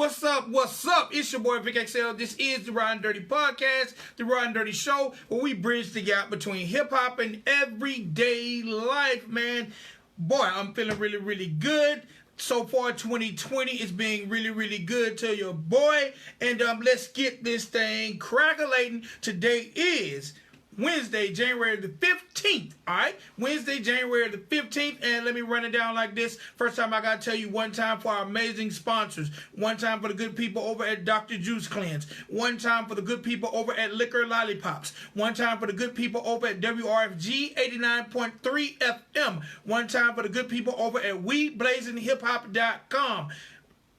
What's up? What's up? It's your boy Vic XL. This is the Ridin Durty podcast, the Ridin Durty show, where we bridge the gap between hip hop and everyday life, man. Boy, I'm feeling really good. So far, 2020 is being really good to your boy. And let's get this thing crackling. Today is Wednesday, January the 15th, all right? Wednesday, January the 15th, and let me run it down like this. First time, I got to tell you one time for our amazing sponsors. One time for the good people over at Dr. Juice Cleanse. One time for the good people over at Liquor Lollipops. One time for the good people over at WRFG 89.3 FM. One time for the good people over at WeBlazingHipHop.com.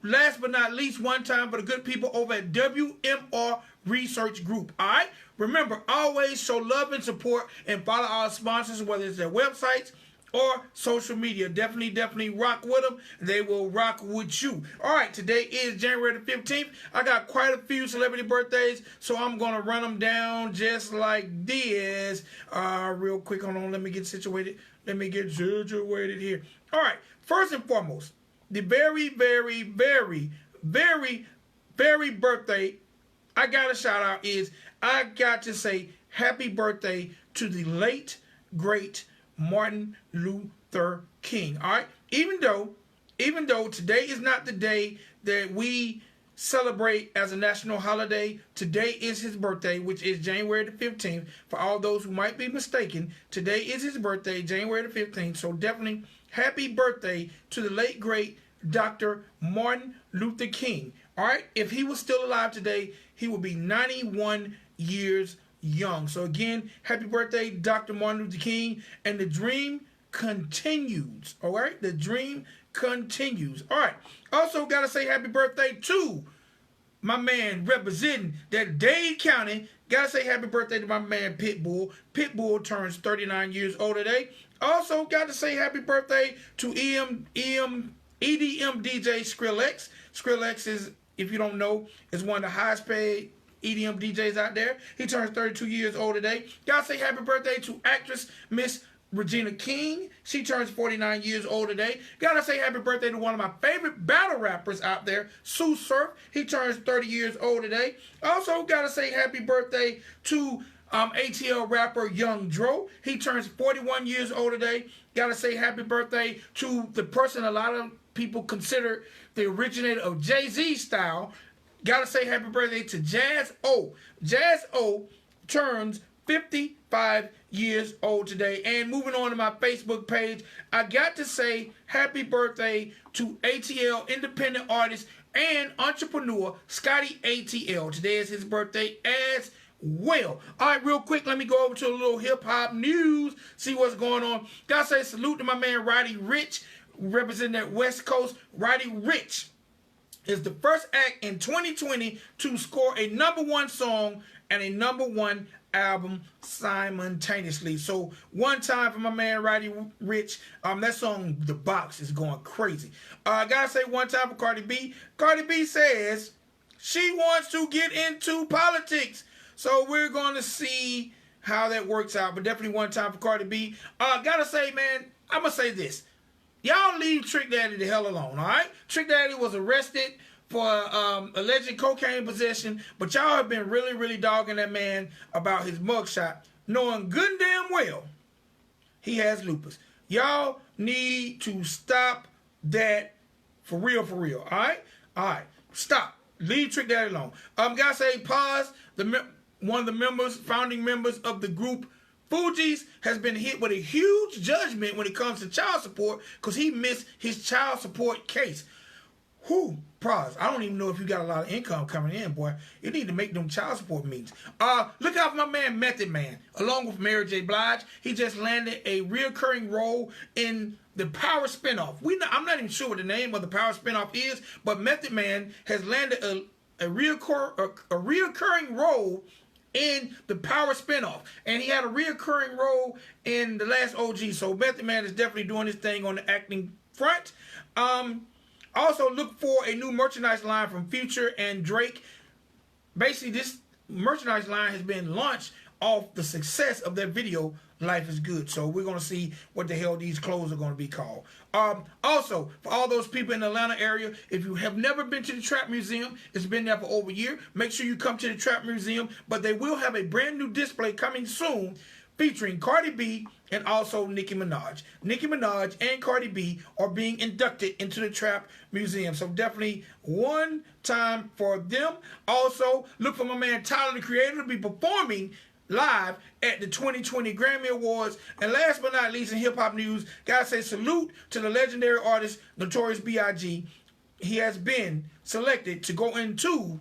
Last but not least, one time for the good people over at WMR Research Group, all right? Remember, always show love and support and follow our sponsors, whether it's their websites or social media. Definitely rock with them. They will rock with you. All right, today is January the 15th. I got quite a few celebrity birthdays, so I'm going to run them down just like this. Real quick, hold on. Let me get situated. Here. All right, first and foremost, the very birthday I got to shout out is I got to say happy birthday to the late, great Martin Luther King. All right? Even though today is not the day that we celebrate as a national holiday, today is his birthday, which is January the 15th. For all those who might be mistaken, today is his birthday, January the 15th. So definitely happy birthday to the late, great Dr. Martin Luther King. All right? If he was still alive today, he would be 91 years young. So again, happy birthday, Dr. Martin Luther King. And the dream continues. All right? The dream continues. All right. Also, got to say happy birthday to my man representing that Dade County. Got to say happy birthday to my man Pitbull. Pitbull turns 39 years old today. Also, got to say happy birthday to EDM DJ Skrillex. Skrillex is, if you don't know, is one of the highest paid EDM DJs out there. He turns 32 years old today. Gotta say happy birthday to actress Miss Regina King. She turns 49 years old today. Gotta say happy birthday to one of my favorite battle rappers out there, Sue Surf. He turns 30 years old today. Also, gotta say happy birthday to ATL rapper Young Dro. He turns 41 years old today. Gotta say happy birthday to the person a lot of people consider the originator of Jay-Z style. Gotta say happy birthday to Jazz O. Jazz O turns 55 years old today. And moving on to my Facebook page, I got to say happy birthday to ATL independent artist and entrepreneur Scotty ATL. Today is his birthday as well. All right, real quick, let me go over to a little hip-hop news, see what's going on. Gotta say salute to my man Roddy Ricch, representing that West Coast. Roddy Ricch is the first act in 2020 to score a #1 song and a #1 album simultaneously. So one time for my man Roddy Ricch. That song The Box is going crazy. I gotta say one time for Cardi B. Cardi B says she wants to get into politics. So we're going to see how that works out. But definitely one time for Cardi B. Gotta say, man, I'm going to say this. Y'all leave Trick Daddy the hell alone, all right? Trick Daddy was arrested for alleged cocaine possession, but y'all have been really dogging that man about his mugshot, knowing good and damn well he has lupus. Y'all need to stop that for real, all right? All right, stop. Leave Trick Daddy alone. Gotta say, pause. One of the founding members of the group Fugees has been hit with a huge judgment when it comes to child support because he missed his child support case. Pause. I don't even know if you got a lot of income coming in, boy. You need to make them child support meetings. Look out for my man Method Man, along with Mary J. Blige. He just landed a reoccurring role in the Power spinoff. I'm not even sure what the name of the Power spinoff is, but Method Man has landed a reoccurring role in the Power spinoff, and he had a reoccurring role in The Last OG. So Method Man is definitely doing his thing on the acting front. Also look for a new merchandise line from Future and Drake. Basically, this merchandise line has been launched off the success of that video, Life is Good. So we're going to see what the hell these clothes are going to be called. Also, for all those people in the Atlanta area, if you have never been to the Trap Museum, it's been there for over a year, make sure you come to the Trap Museum. But they will have a brand new display coming soon featuring Cardi B and also Nicki Minaj. Nicki Minaj and Cardi B are being inducted into the Trap Museum. So definitely one time for them. Also, look for my man Tyler, the Creator, to be performing live at the 2020 Grammy Awards. And last but not least, in hip-hop news, gotta say salute to the legendary artist Notorious B.I.G. He has been selected to go into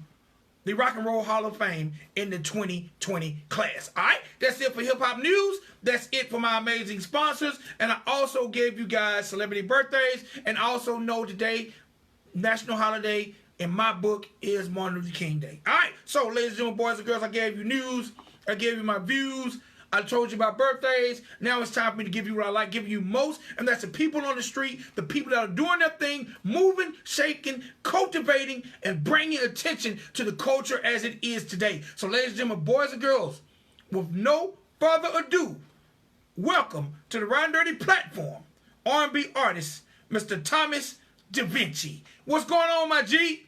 the Rock and Roll Hall of Fame in the 2020 class. All right, that's it for hip-hop news. That's it for my amazing sponsors. And I also gave you guys celebrity birthdays. And also know today, national holiday in my book is Martin Luther King Day. All right, so ladies and gentlemen, boys and girls, I gave you news. I gave you my views. I told you about birthdays. Now it's time for me to give you what I like giving you most, and that's the people on the street, the people that are doing their thing, moving, shaking, cultivating, and bringing attention to the culture as it is today. So ladies and gentlemen, boys and girls, with no further ado, welcome to the Ridin Durty platform, R&B artist, Mr. Thomas DaVinci. What's going on, my G?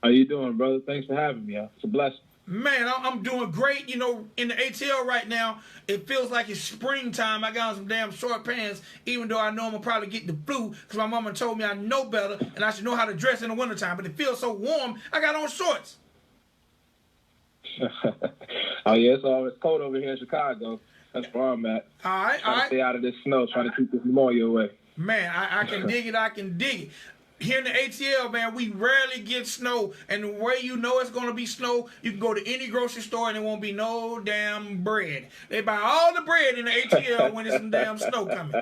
How you doing, brother? Thanks for having me. It's a blessing. Man, I'm doing great. You know, in the ATL right now, it feels like it's springtime. I got on some damn short pants, even though I know I'm going to probably get the flu because my mama told me I know better and I should know how to dress in the wintertime. But it feels so warm, I got on shorts. Oh, yeah, it's cold over here in Chicago. That's where I'm at. All right, trying to stay out of this snow, trying to keep this pneumonia away. Man, I can dig it. I can dig it. Here in the ATL, man, we rarely get snow. And the way you know it's going to be snow, you can go to any grocery store and there won't be no damn bread. They buy all the bread in the ATL when there's some damn snow coming.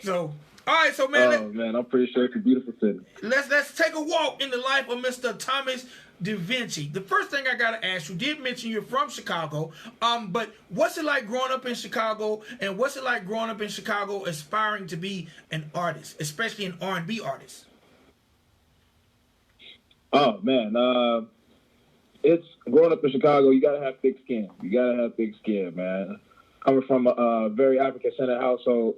So, all right, so, man. Man, I'm pretty sure it's a beautiful city. Let's take a walk in the life of Mr. Thomas DaVinci. The first thing I got to ask you, did mention you're from Chicago, but what's it like growing up in Chicago, and what's it like growing up in Chicago aspiring to be an artist, especially an R&B artist? Oh, man. It's growing up in Chicago, you got to have thick skin. You got to have thick skin, man. Coming from a very African-centered household,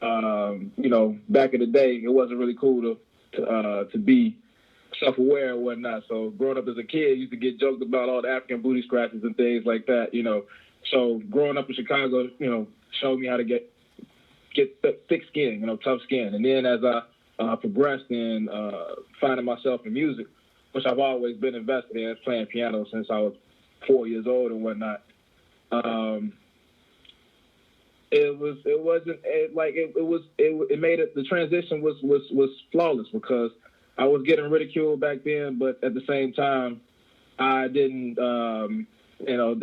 you know, back in the day, it wasn't really cool to be self-aware and whatnot. So growing up as a kid, used to get joked about all the African booty scratches and things like that, you know. So growing up in Chicago, you know, showed me how to get thick skin, you know, tough skin. And then as I progressed in finding myself in music, which I've always been invested in, playing piano since I was 4 years old and whatnot. It made it, the transition was flawless because I was getting ridiculed back then, but at the same time, I didn't, you know,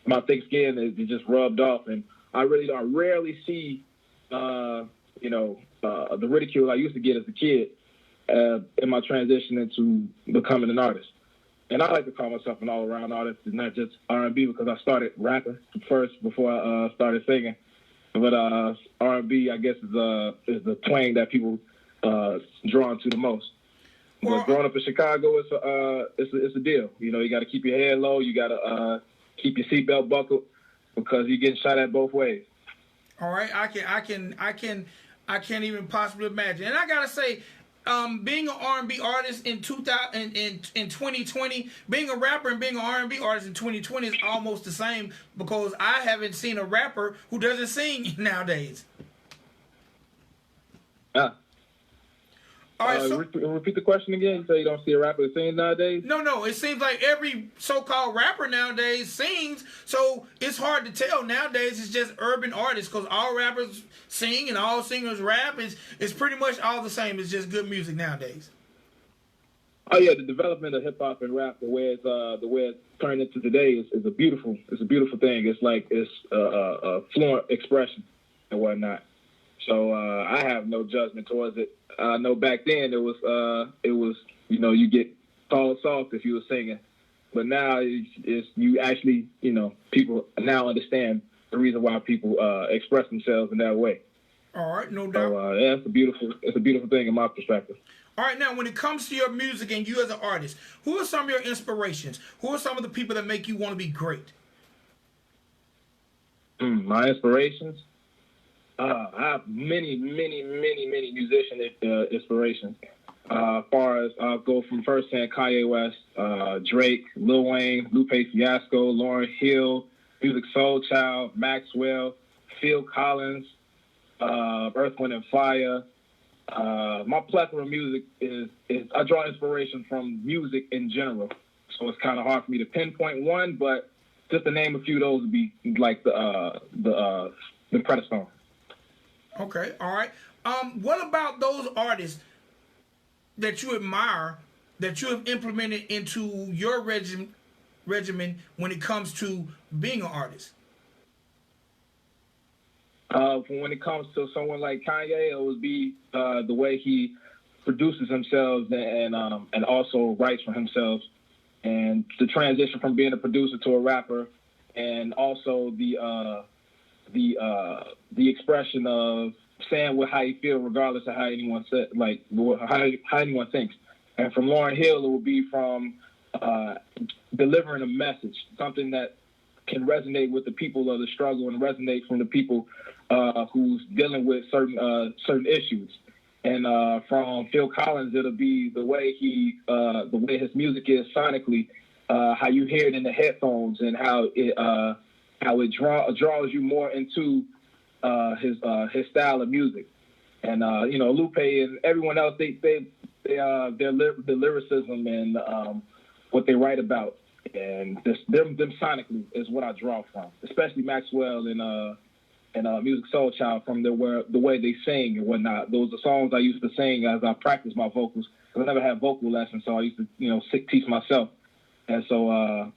my thick skin, it just rubbed off, and I rarely see, you know, the ridicule I used to get as a kid in my transition into becoming an artist. And I like to call myself an all-around artist, and not just R&B, because I started rapping first before I started singing. But R&B, I guess, is the twang that people drawn to the most. Well, but growing up in Chicago, it's a deal. You know, you got to keep your head low. You got to keep your seatbelt buckled because you're getting shot at both ways. All right, I can't even possibly imagine. And I gotta say, being an R&B artist in 2020, being a rapper and being an R&B artist in 2020 is almost the same because I haven't seen a rapper who doesn't sing nowadays. All right, so repeat the question again. You say you don't see a rapper that sings nowadays? No. It seems like every so-called rapper nowadays sings, so it's hard to tell. Nowadays, it's just urban artists because all rappers sing and all singers rap. It's pretty much all the same. It's just good music nowadays. Oh yeah, the development of hip hop and rap, the way it's turned into today is a beautiful thing. It's like it's a fluent expression and whatnot. So I have no judgment towards it. I know back then it was you know, you get called soft if you were singing, but now it's you actually, you know, people now understand the reason why people express themselves in that way. All right, no doubt. So yeah, it's a beautiful thing in my perspective. All right, now when it comes to your music and you as an artist, who are some of your inspirations? Who are some of the people that make you want to be great? My inspirations. I have many musician inspirations. As far as I'll go from first hand, Kanye West, Drake, Lil Wayne, Lupe Fiasco, Lauryn Hill, Music Soul Child, Maxwell, Phil Collins, Earth, Wind and Fire. My plethora of music is I draw inspiration from music in general, so it's kind of hard for me to pinpoint one, but just to name a few of those would be like the predecessor. Okay, all right. What about those artists that you admire that you have implemented into your regimen when it comes to being an artist? When it comes to someone like Kanye, it would be the way he produces himself and also writes for himself, and the transition from being a producer to a rapper, and also the expression of saying how you feel regardless of how anyone said, like how anyone thinks. And from Lauryn Hill, it would be from delivering a message, something that can resonate with the people of the struggle and resonate from the people who's dealing with certain issues. And from Phil Collins, it'll be the way his music is sonically, how you hear it in the headphones, and how it draws you more into his style of music. And Lupe and everyone else, their lyricism and what they write about, and them sonically is what I draw from, especially Maxwell and Music Soul Child, from the way they sing and whatnot. Those are songs I used to sing as I practiced my vocals, because I never had vocal lessons, so I used to teach myself. And so,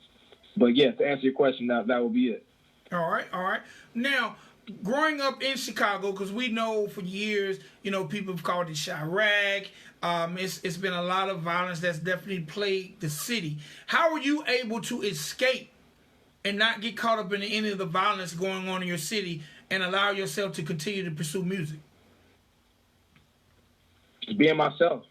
but yeah, to answer your question, that would be it. All right. Now, growing up in Chicago, because we know for years, people have called it Chirac. It's been a lot of violence that's definitely plagued the city. How were you able to escape and not get caught up in any of the violence going on in your city and allow yourself to continue to pursue music? Just being myself,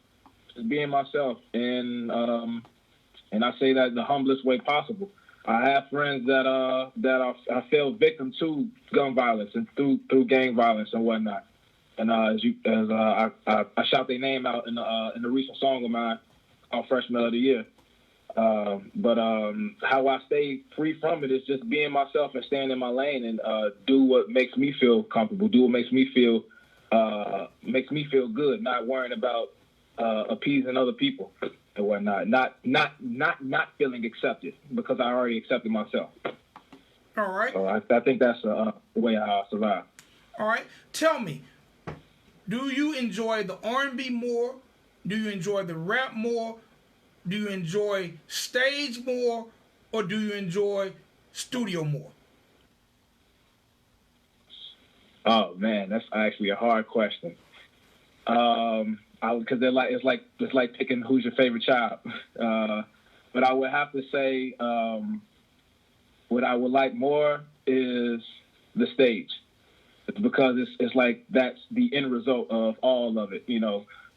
and I say that in the humblest way possible. I have friends that I fell victim to gun violence and through gang violence and whatnot. And I shout their name out in a recent song of mine called Freshman of the Year. But how I stay free from it is just being myself and staying in my lane and do what makes me feel comfortable, do what makes me feel good, not worrying about appeasing other people and whatnot, not feeling accepted because I already accepted myself. All right. So I think that's the way I survive. All right. Tell me, do you enjoy the R&B more? Do you enjoy the rap more? Do you enjoy stage more? Or do you enjoy studio more? Oh man, that's actually a hard question. Because it's like picking who's your favorite child. But I would have to say what I would like more is the stage. It's because it's like that's the end result of all of it.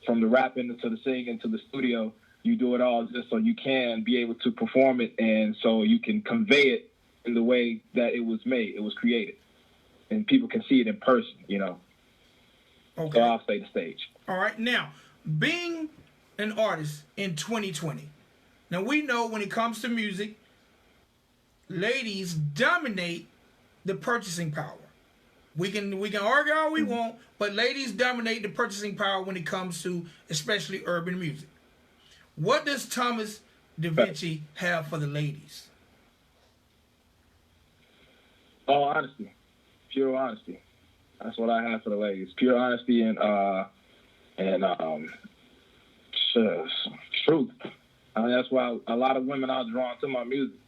From the rapping to the singing to the studio, you do it all just so you can be able to perform it, and so you can convey it in the way that it was made, it was created, and people can see it in person. Okay. So I'll say the stage. All right. Now, being an artist in 2020, now we know when it comes to music, ladies dominate the purchasing power. We can argue all we want, but ladies dominate the purchasing power when it comes to especially urban music. What does Thomas DaVinci have for the ladies? Oh, honesty. Pure honesty. That's what I have for the ladies. Pure honesty and truth. I mean, that's why a lot of women are drawn to my music,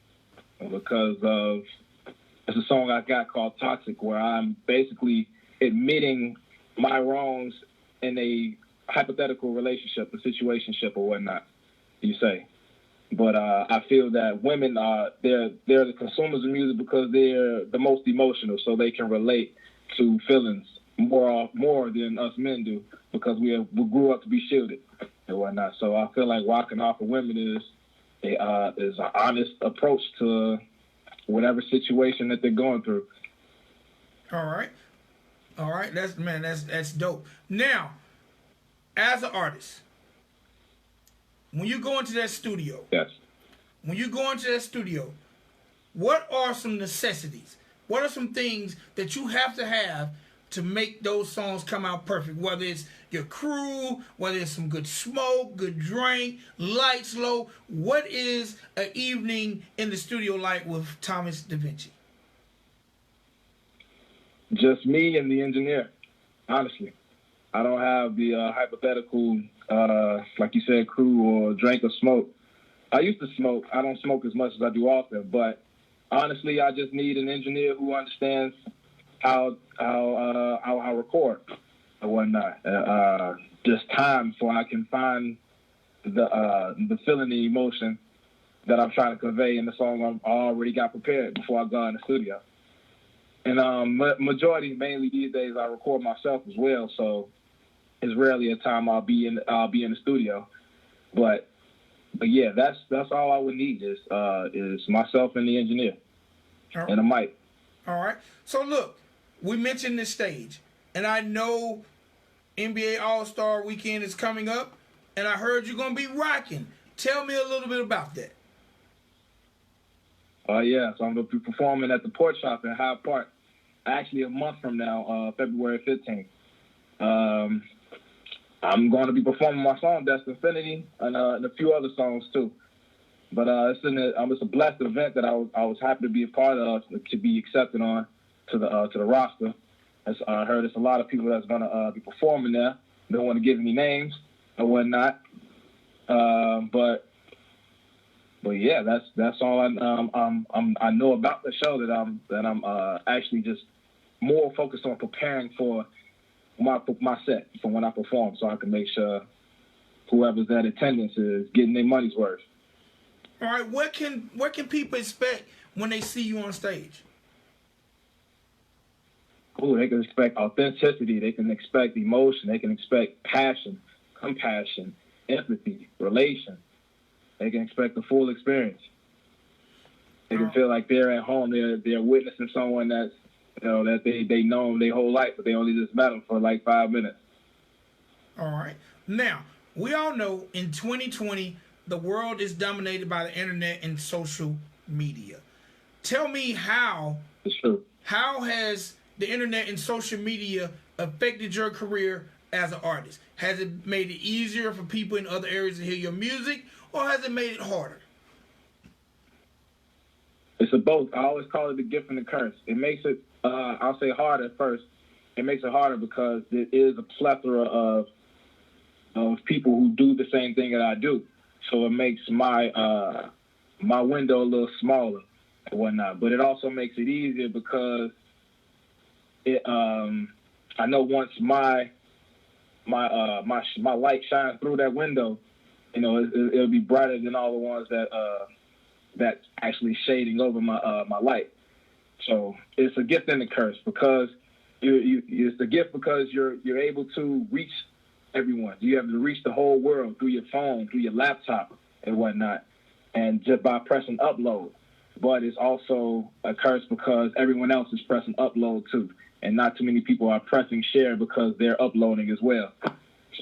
because of it's a song I got called Toxic, where I'm basically admitting my wrongs in a hypothetical relationship, a situationship or whatnot, you say. But I feel that women they're the consumers of music because they're the most emotional, so they can relate to feelings more than us men do, because we grew up to be shielded and whatnot. So I feel like what I can offer women is an honest approach to whatever situation that they're going through. All right. That's dope. Now, as an artist, when you go into that studio, Yes. What are some necessities? What are some things that you have to make those songs come out perfect? Whether it's your crew, whether it's some good smoke, good drink, lights low. What is an evening in the studio like with Thomas DaVinci? Just me and the engineer, honestly. I don't have the hypothetical, like you said, crew or drink or smoke. I used to smoke. I don't smoke as much as I do often, but honestly, I just need an engineer who understands how I record and whatnot. Just time so I can find the feeling, the emotion that I'm trying to convey in the song I already got prepared before I go in the studio. And mainly these days, I record myself as well, so it's rarely a time I'll be in the studio. But yeah, that's all I would need is myself and the engineer and a mic. All right. So look, we mentioned this stage, and I know NBA All-Star Weekend is coming up, and I heard you're gonna be rocking. Tell me a little bit about that. Yeah, so I'm going to be performing at the Port Shop in Hyde Park, actually a month from now, February 15th. I'm going to be performing my song, That's Infinity, and a few other songs, too. But it's a blessed event that I was happy to be a part of, to be accepted on to the roster. I heard it's a lot of people that's going to be performing there. They don't want to give any names and whatnot. But yeah, that's all I know about the show, that I'm actually just more focused on preparing for my set for when I perform, so I can make sure whoever's at attendance is getting their money's worth. All right, what can people expect when they see you on stage? Ooh, they can expect authenticity. They can expect emotion. They can expect passion, compassion, empathy, relation. They can expect the full experience. They can feel like they're at home. They're witnessing someone that they know their whole life, but they only just met them for like 5 minutes. All right. Now, we all know in 2020, the world is dominated by the internet and social media. Tell me how. It's true. How has the internet and social media affected your career as an artist? Has it made it easier for people in other areas to hear your music, or has it made it harder? It's a both. I always call it the gift and the curse. It makes it, I'll say harder at first. It makes it harder because there is a plethora of people who do the same thing that I do. So it makes my window a little smaller and whatnot. But it also makes it easier because I know once my light shines through that window, it'll be brighter than all the ones that's actually shading over my light. So it's a gift and a curse, because it's a gift because you're able to reach everyone. You have to reach the whole world through your phone, through your laptop and whatnot, and just by pressing upload. But it's also a curse because everyone else is pressing upload too, and not too many people are pressing share because they're uploading as well.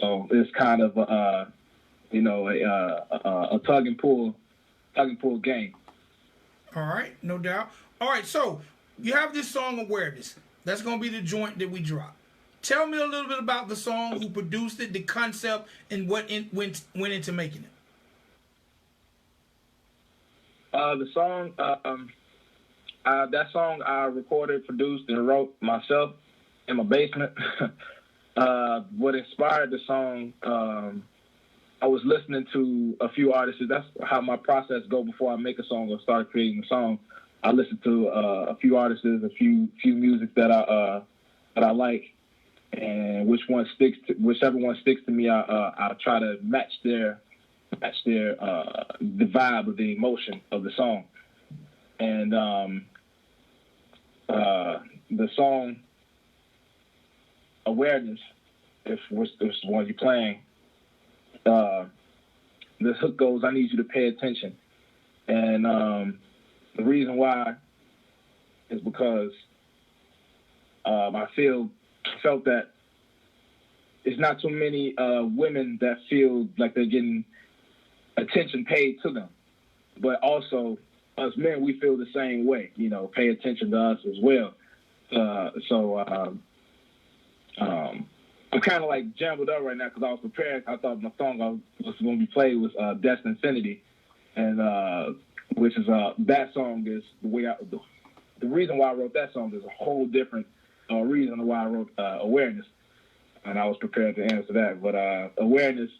So it's kind of a tug and pull game. All right, no doubt. All right, so you have this song Awareness. That's going to be the joint that we drop. Tell me a little bit about the song, who produced it, the concept, and what went into making it. The song, that song I recorded, produced, and wrote myself in my basement. What inspired the song, I was listening to a few artists. That's how my process go before I make a song or start creating a song. I listen to a few artists, a few music that I like, and whichever one sticks to me, I try to match the vibe of the emotion of the song. And the song awareness, if the one you're playing, this hook goes, I need you to pay attention. And the reason why is because I felt that it's not too many women that feel like they're getting attention paid to them. But also, us men, we feel the same way, pay attention to us as well. I'm kind of like jumbled up right now because I was prepared. I thought my song was going to be played was Destined Infinity, and which is that song is the way the reason why I wrote that song is a whole different reason why I wrote Awareness, and I was prepared to answer that. But Awareness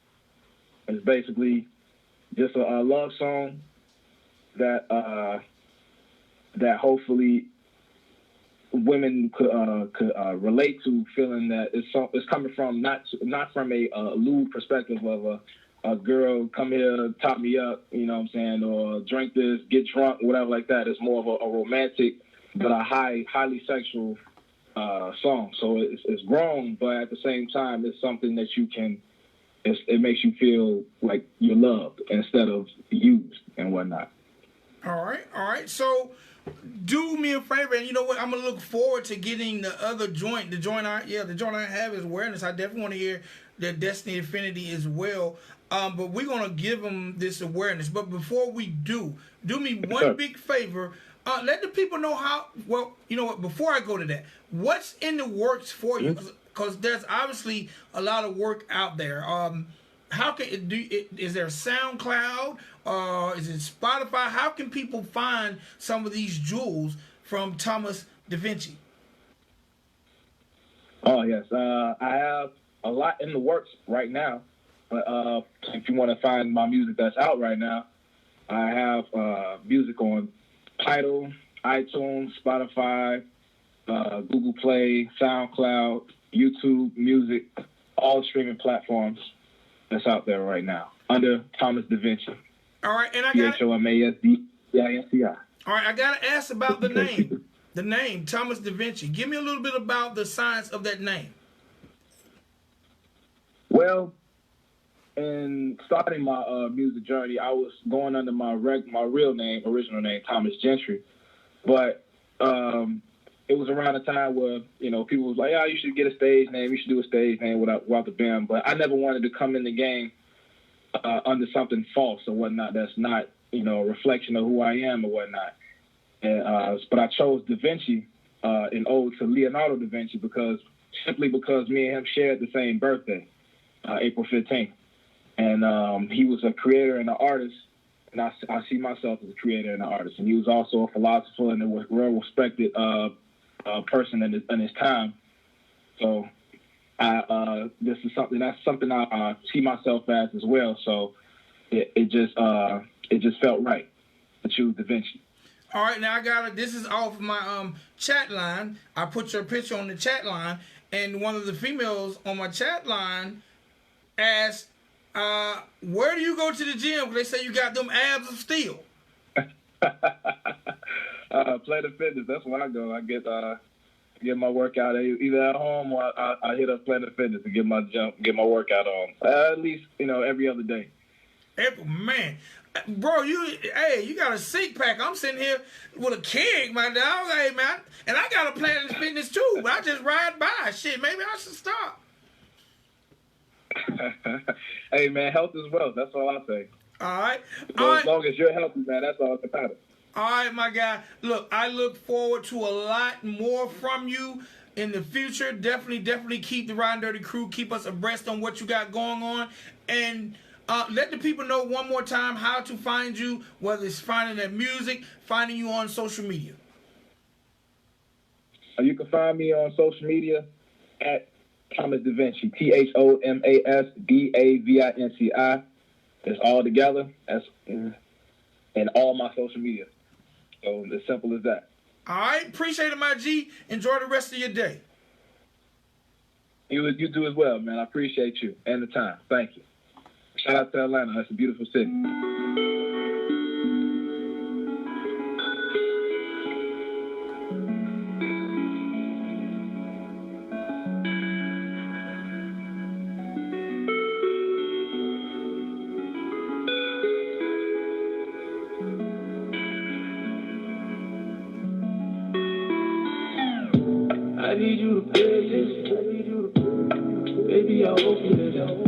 is basically just a love song that hopefully women could relate to, feeling that it's coming from not from a lewd perspective of a girl come here, top me up, you know what I'm saying, or drink this, get drunk, whatever like that. It's more of a romantic but a highly sexual song. So it's grown, but at the same time, it's something that it makes you feel like you're loved instead of used and whatnot. All right. So do me a favor, and you know what? I'm gonna look forward to getting the other joint. The joint I have is Awareness. I definitely want to hear the Destiny Infinity as well. But we're gonna give them this Awareness. But before we do me one big favor. Let the people know how. Well, you know what? Before I go to that, what's in the works for you? Because there's obviously a lot of work out there. How can it do? Is there SoundCloud? Is it Spotify? How can people find some of these jewels from Thomas DaVinci? Oh yes, I have a lot in the works right now. But if you want to find my music that's out right now, I have music on Tidal, iTunes, Spotify, Google Play, SoundCloud, YouTube Music, all streaming platforms that's out there right now under Thomas DaVinci. All right, and I got ThomasDaVinci. All right, I gotta ask about the name. The name Thomas DaVinci. Give me a little bit about the science of that name. Well, in starting my music journey, I was going under my real name, original name, Thomas Gentry. But it was around a time where, people was like, you should get a stage name. You should do a stage name without the band. But I never wanted to come in the game under something false or whatnot that's not, a reflection of who I am or whatnot. And, but I chose Da Vinci in ode to Leonardo da Vinci because me and him shared the same birthday, April 15th. And he was a creator and an artist, and I see myself as a creator and an artist. And he was also a philosopher and a well-respected person in his time. So this is something I see myself as well. So it just felt right to choose Da Vinci. All right, now I got it. This is off my chat line. I put your picture on the chat line, and one of the females on my chat line asked, where do you go to the gym? They say you got them abs of steel. Planet Fitness. That's where I go. I get my workout either at home or I hit up Planet Fitness to get my workout on. At least every other day. Man, bro, you got a six pack. I'm sitting here with a keg, my dog. Hey man, and I got a Planet Fitness too. But I just ride by. Shit, maybe I should stop. Hey man, health is wealth. That's all I say. All right. As long as you're healthy, man, that's all that matters. All right, my guy. Look, I look forward to a lot more from you in the future. Definitely keep the Ridin Durty crew. Keep us abreast on what you got going on. And let the people know one more time how to find you, whether it's finding that music, finding you on social media. You can find me on social media at Thomas DaVinci, ThomasDaVinci. It's all together. That's in all my social media. So as simple as that. All right. Appreciate it, my G. Enjoy the rest of your day. You do as well, man. I appreciate you and the time. Thank you. Shout out to Atlanta. That's a beautiful city. need you to pay attention. Baby, I hope you know.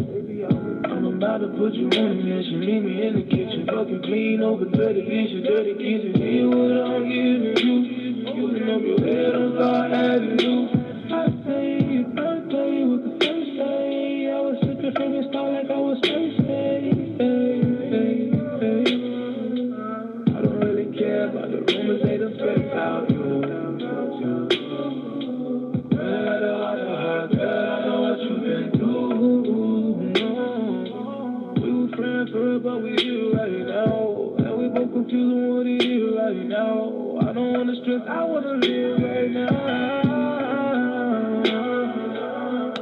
I'm about to put you on a mission. Meet me in the kitchen, fucking clean over dirty dishes, dirty kisses. See what I'm giving you. Using up your head, I'm start having you. I say your birthday was the first day. I was sipping from your star like I was thirsty. I don't really care about the rumors they done spread about you. Forever, but we here right now, and we both confused on what it is right now. I don't wanna stress, I wanna live right now.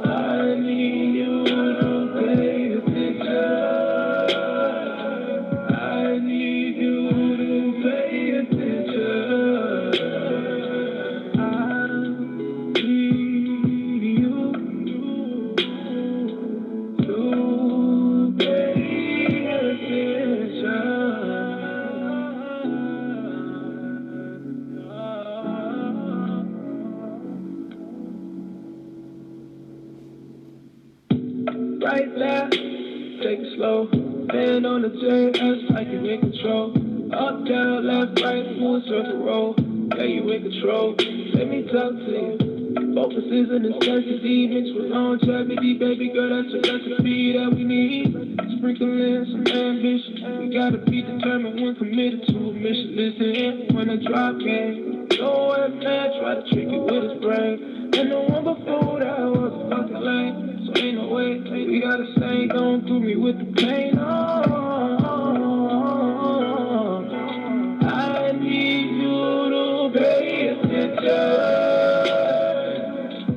I need you to pay attention. I need you to pay attention. I need you to pay. 'Right now, take it slow. Hand on the JS like you in control. Up, down, left, right, full circle roll. Yeah, you in control. Let me talk to you. Focus is an necessity mixed with longevity. Baby girl, that's a recipe that we need. Sprinkle in some ambition. We gotta be determined when committed to a mission. Listen, when I drop game, no way man try to trick you with his brain. And no one before that was a fucking lame. So ain't no way, we gotta say, don't do me with the pain. Oh, I need you to pay attention.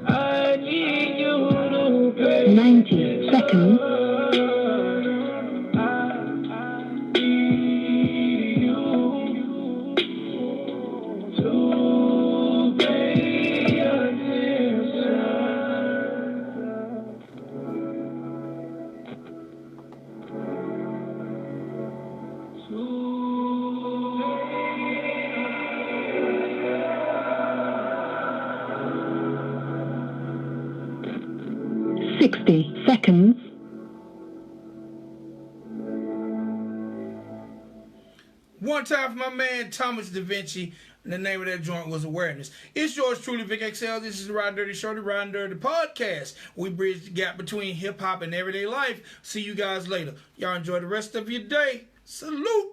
I need you to pay 90 seconds. Seconds. One time for my man Thomas DaVinci. The name of that joint was Awareness. It's yours truly, Vic XL. This is the Ridin Durty Show, the Ridin Durty podcast. We bridge the gap between hip hop and everyday life. See you guys later. Y'all enjoy the rest of your day. Salute.